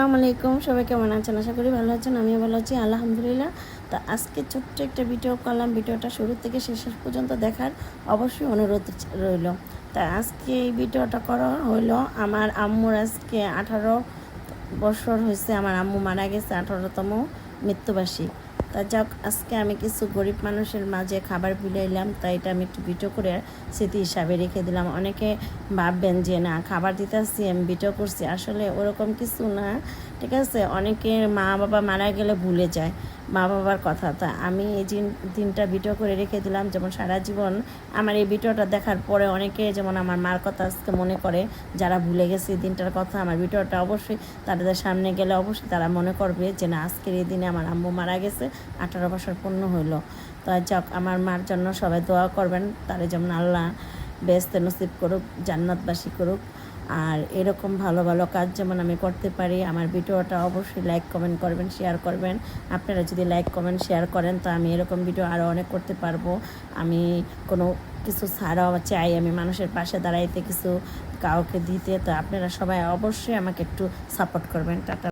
আসসালামু আলাইকুম, সবাই কেমন আছেন? আশা করি ভালো আছেন। আমিও ভালো আছি, আলহামদুলিল্লাহ। তো আজকে ছোট্ট একটা ভিডিও করলাম। ভিডিওটা শুরু থেকে শেষ পর্যন্ত দেখার অবশ্যই অনুরোধ রইল। তা আজকে এই ভিডিওটা করা হলো, আমার আম্মুর আজকে 18 বছর হয়েছে। আমার আম্মু মারা গেছে, 18তম মৃত্যুবার্ষিকী। তা যাক, আজকে আমি কিছু গরিব মানুষের মাঝে খাবার বিলাইলাম, তাই এটা আমি একটু ভিডিও করে স্মৃতি হিসাবে রেখে দিলাম। অনেকে ভাববেন যে না, খাবার দিতেছি আমি ভিডিও করছি, আসলে ওরকম কিছু না, ঠিক আছে। অনেকের মা বাবা মারা গেলে ভুলে যায় মা বাবার কথা। তা আমি এই দিনটা ভিডিও করে রেখে দিলাম, যেমন সারা জীবন আমার এই ভিডিওটা দেখার পরে অনেকে যেমন আমার মার কথা আজকে মনে করে, যারা ভুলে গেছে এই দিনটার কথা। আমার ভিডিওটা অবশ্যই তাদের সামনে গেলে অবশ্যই তারা মনে করবে যে না, আজকের এই দিনে আমার আম্মু মারা গেছে, 18 বছর পূর্ণ হইল। তো যাক, আমার মার জন্য সবাই দোয়া করবেন, তারে যেমন আল্লাহ বেহেশতে নসিব করুক, জান্নাতবাসী করুক। আর এরকম ভালো ভালো কাজ যেমন আমি করতে পারি। আমার ভিডিওটা অবশ্যই লাইক কমেন্ট করবেন, শেয়ার করবেন। আপনারা যদি লাইক কমেন্ট শেয়ার করেন তো আমি এরকম ভিডিও আরও অনেক করতে পারবো। আমি কোনো কিছু ছাড়াও চাই, আমি মানুষের পাশে দাঁড়াইতে, কিছু কাউকে দিতে। তো আপনারা সবাই অবশ্যই আমাকে একটু সাপোর্ট করবেন। টাটা।